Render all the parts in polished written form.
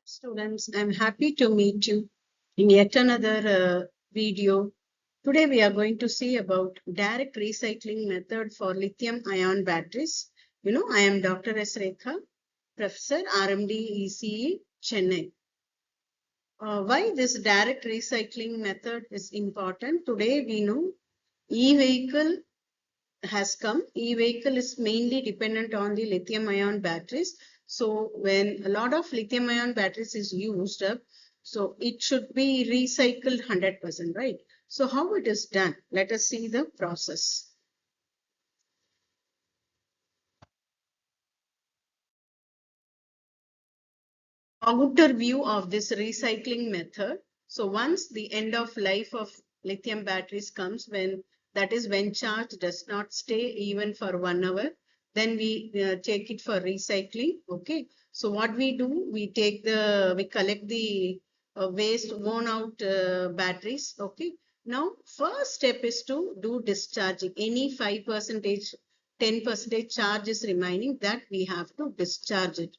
Students, I'm happy to meet you in yet another video. Today we are going to see about direct recycling method for lithium-ion batteries. I am Dr. S. Rekha, Professor RMD ECE, Chennai. Why this direct recycling method is important? Today we know e-vehicle has come. E-vehicle is mainly dependent on the lithium-ion batteries. So when a lot of lithium-ion batteries is used up, so it should be recycled 100%, right? So how it is done? Let us see the process. Outer view of this recycling method. So once the end of life of lithium batteries comes, that is when charge does not stay even for 1 hour, then we take it for recycling. Okay. So what we do, we collect the waste worn out batteries. Okay. Now, first step is to do discharging. Any 5%, 10% charge is remaining, that we have to discharge it.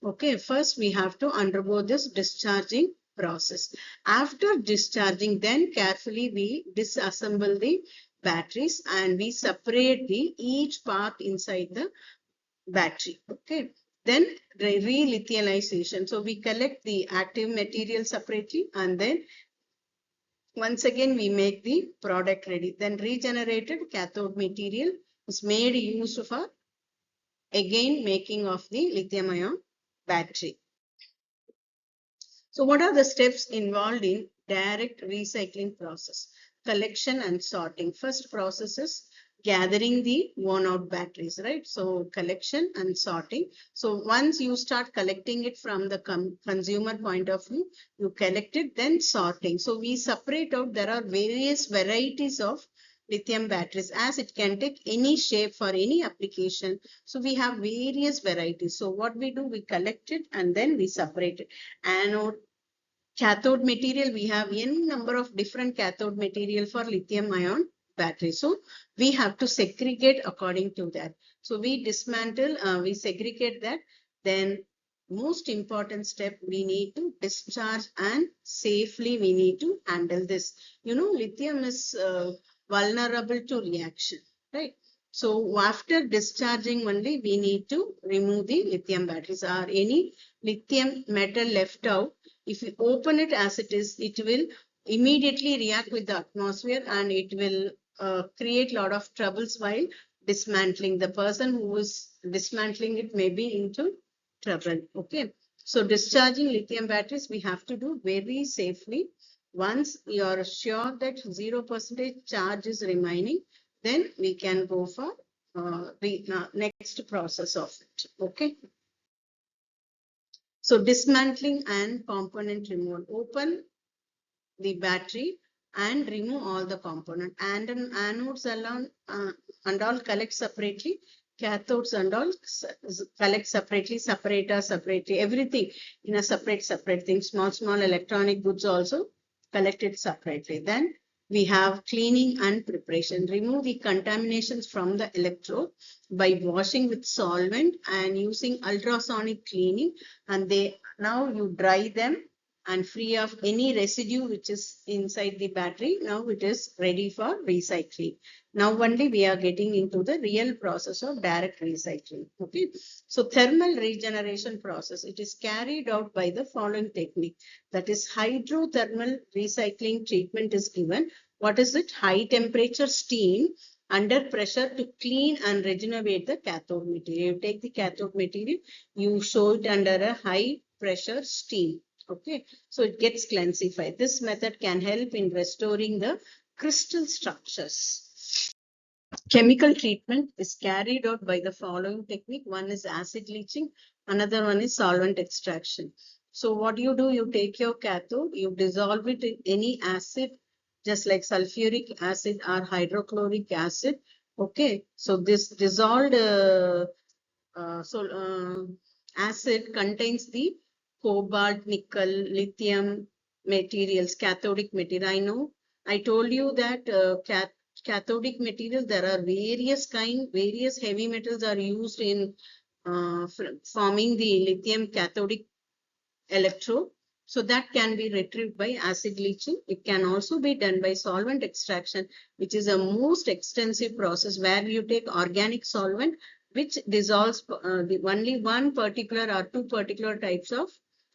Okay, first we have to undergo this discharging process. After discharging, then carefully we disassemble the batteries and we separate each part inside the battery. Okay, then re-lithianization. So we collect the active material separately and then once again we make the product ready. Then regenerated cathode material is made used for again making of the lithium ion battery. So what are the steps involved in direct recycling process? Collection and sorting. First process is gathering the worn out batteries, right? So collection and sorting. So once you start collecting it from the consumer point of view, you collect it, then sorting. So we separate out, there are various varieties of lithium batteries, as it can take any shape for any application. So we have various varieties. So what we do, we collect it and then we separate it. Anode, cathode material, we have n number of different cathode material for lithium ion battery. So we have to segregate according to that. So we dismantle, we segregate that. Then most important step, we need to discharge and safely we need to handle this. Lithium is vulnerable to reaction, right? So after discharging only, we need to remove the lithium batteries. Or any lithium metal left out, if you open it as it is, it will immediately react with the atmosphere and it will create a lot of troubles while dismantling. The person who is dismantling it may be into trouble. Okay. So discharging lithium batteries, we have to do very safely. Once you are sure that 0% charge is remaining, then we can go for the next process of it. Okay. So dismantling and component removal. Open the battery and remove all the component. And anodes alone and all collect separately. Cathodes and all collect separately, separator separately, everything in a separate thing. Small electronic goods also collected separately. Then we have cleaning and preparation. Remove the contaminations from the electrode by washing with solvent and using ultrasonic cleaning. And now you dry them and free of any residue which is inside the battery. Now it is ready for recycling. Now only we are getting into the real process of direct recycling. Okay. So thermal regeneration process, it is carried out by the following technique. That is hydrothermal recycling treatment is given. What is it? High temperature steam under pressure to clean and regenerate the cathode material. You take the cathode material, you show it under a high pressure steam. Okay, so it gets classified. This method can help in restoring the crystal structures. Chemical treatment is carried out by the following technique. One is acid leaching, another one is solvent extraction. So what you do, you take your cathode, you dissolve it in any acid, just like sulfuric acid or hydrochloric acid. Okay, so this dissolved acid contains the cobalt, nickel, lithium materials, cathodic material. I know I told you that cathodic material, there are various heavy metals are used in forming the lithium cathodic electrode. So that can be retrieved by acid leaching. It can also be done by solvent extraction, which is a most extensive process where you take organic solvent which dissolves only one particular or two particular types of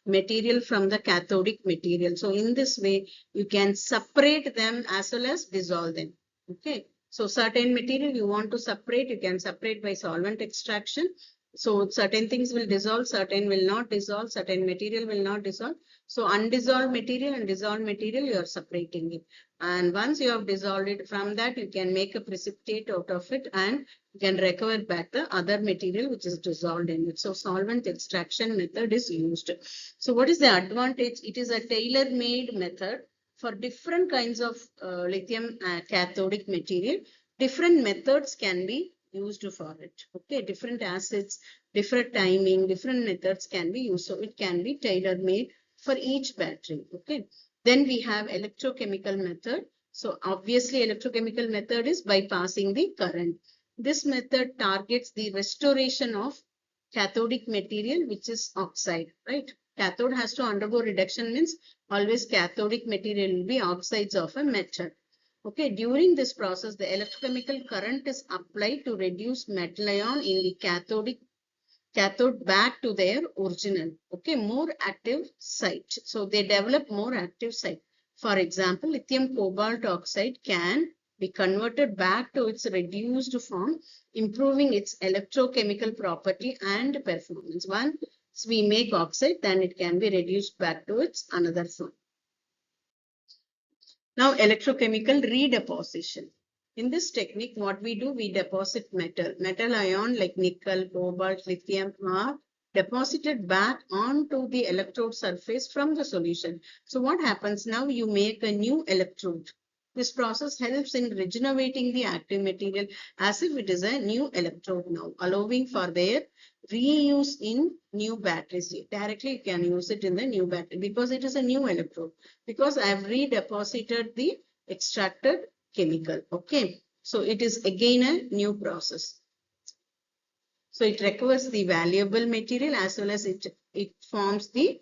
material from the cathodic material. So in this way, you can separate them as well as dissolve them. Okay. So certain material you want to separate, you can separate by solvent extraction. So certain things will dissolve, certain will not dissolve, certain material will not dissolve. So undissolved material and dissolved material, you are separating it. And once you have dissolved it, from that you can make a precipitate out of it and you can recover back the other material which is dissolved in it. So solvent extraction method is used. So what is the advantage? It is a tailor-made method for different kinds of lithium cathodic material. Different methods can be used for it. Okay, different acids, different timing, different methods can be used. So it can be tailor-made for each battery. Okay. Then we have electrochemical method. So obviously electrochemical method is by passing the current. This method targets the restoration of cathodic material, which is oxide, right? Cathode has to undergo reduction, means always cathodic material will be oxides of a metal. Okay, during this process, the electrochemical current is applied to reduce metal ion in the cathode back to their original, okay, more active site. So they develop more active site. For example, lithium cobalt oxide can be converted back to its reduced form, improving its electrochemical property and performance. Once we make oxide, then it can be reduced back to its another form. Now, electrochemical redeposition. In this technique, what we do, we deposit metal. Metal ion like nickel, cobalt, lithium are deposited back onto the electrode surface from the solution. So what happens now? You make a new electrode. This process helps in regenerating the active material as if it is a new electrode now, allowing for their reuse in new batteries. Directly you can use it in the new battery because it is a new electrode. Because I have redeposited the extracted chemical. Okay. So it is again a new process. So it recovers the valuable material as well as it forms the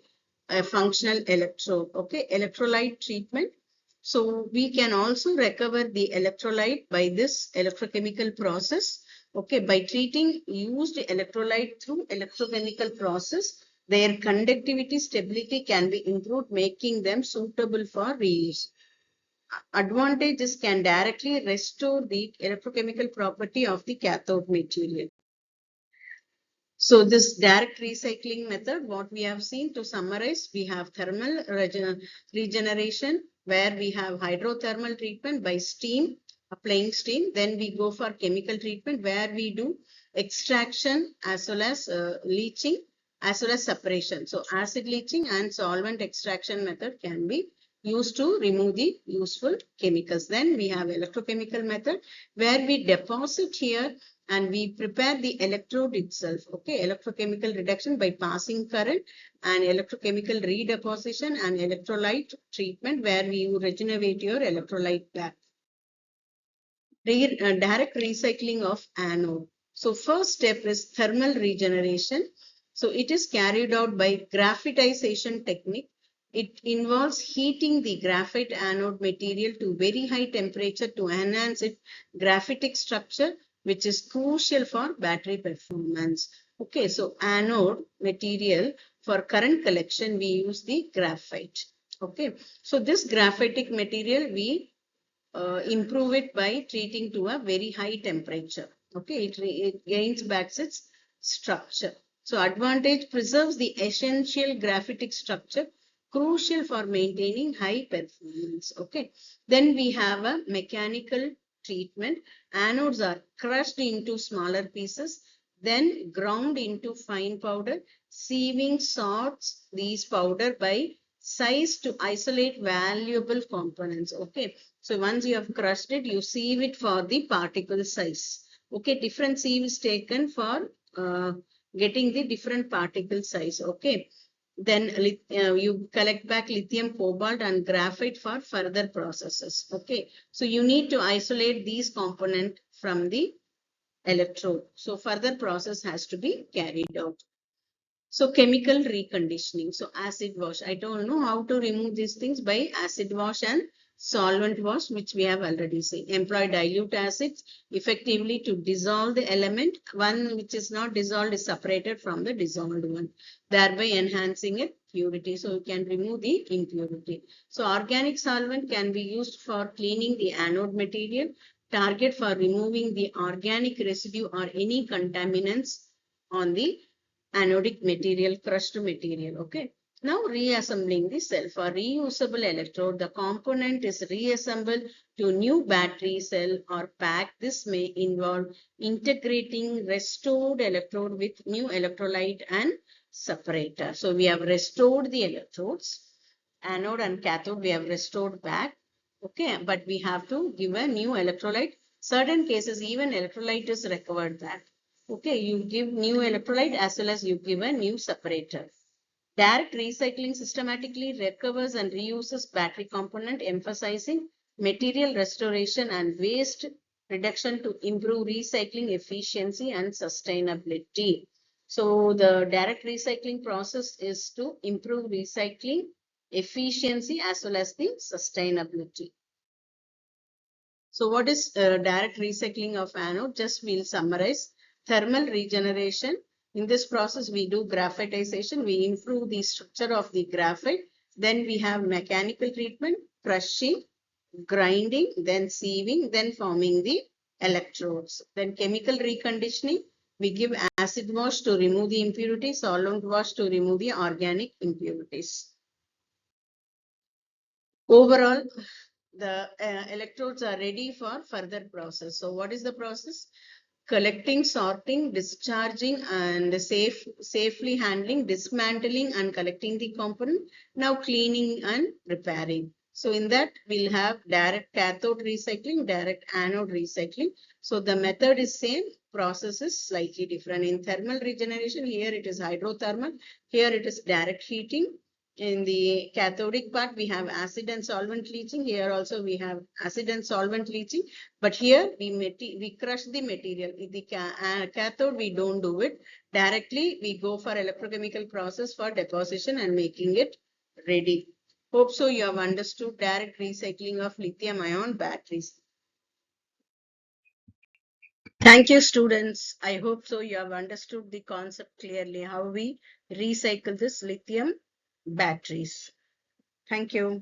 functional electrode. Okay. Electrolyte treatment. So we can also recover the electrolyte by this electrochemical process. Okay, by treating used electrolyte through electrochemical process, their conductivity stability can be improved, making them suitable for reuse. Advantages can directly restore the electrochemical property of the cathode material. So this direct recycling method, what we have seen, to summarize, we have thermal regeneration, where we have hydrothermal treatment by steam, applying steam. Then we go for chemical treatment where we do extraction as well as leaching as well as separation. So acid leaching and solvent extraction method can be used to remove the useful chemicals. Then we have electrochemical method where we deposit here and we prepare the electrode itself. Okay, electrochemical reduction by passing current, and electrochemical redeposition and electrolyte treatment where we regenerate your electrolyte back. Direct recycling of anode. So first step is thermal regeneration. So it is carried out by graphitization technique. It involves heating the graphite anode material to very high temperature to enhance its graphitic structure, which is crucial for battery performance. Okay, so anode material for current collection, we use the graphite. Okay, so this graphitic material, we improve it by treating to a very high temperature. Okay, it gains back its structure. So advantage, preserves the essential graphitic structure, crucial for maintaining high performance. Okay, then we have a mechanical treatment. Anodes are crushed into smaller pieces, then ground into fine powder. Sieving sorts these powder by size to isolate valuable components. Okay, so once you have crushed it, you sieve it for the particle size. Okay, different sieve is taken for getting the different particle size. Okay, then you collect back lithium, cobalt and graphite for further processes. Okay, so you need to isolate these components from the electrode. So further process has to be carried out. So chemical reconditioning. So acid wash. I don't know how to remove these things by acid wash and solvent wash, which we have already seen. Employ dilute acids effectively to dissolve the element. One which is not dissolved is separated from the dissolved one, thereby enhancing its purity. So you can remove the impurity. So organic solvent can be used for cleaning the anode material. Target for removing the organic residue or any contaminants on the anodic material, crushed material. Okay. Now reassembling the cell. For reusable electrode, the component is reassembled to new battery cell or pack. This may involve integrating restored electrode with new electrolyte and separator. So we have restored the electrodes, anode and cathode we have restored back. Okay, but we have to give a new electrolyte. Certain cases even electrolyte is recovered back. Okay, you give new electrolyte as well as you give a new separator. Direct recycling systematically recovers and reuses battery component, emphasizing material restoration and waste reduction to improve recycling efficiency and sustainability. So the direct recycling process is to improve recycling efficiency as well as the sustainability. So what is direct recycling of anode? Just we'll summarize. Thermal regeneration. In this process, we do graphitization. We improve the structure of the graphite. Then we have mechanical treatment, crushing, grinding, then sieving, then forming the electrodes. Then chemical reconditioning. We give acid wash to remove the impurities, solvent wash to remove the organic impurities. Overall, the electrodes are ready for further process. So what is the process? Collecting, sorting, discharging, and safely handling, dismantling and collecting the component. Now cleaning and repairing. So in that we'll have direct cathode recycling, direct anode recycling. So the method is same, process is slightly different. In thermal regeneration, here it is hydrothermal, here it is direct heating. In the cathodic part, we have acid and solvent leaching. Here also we have acid and solvent leaching. But here we crush the material. In the cathode, we don't do it. Directly, we go for electrochemical process for deposition and making it ready. Hope so you have understood direct recycling of lithium-ion batteries. Thank you, students. I hope so you have understood the concept clearly, how we recycle this lithium batteries. Thank you.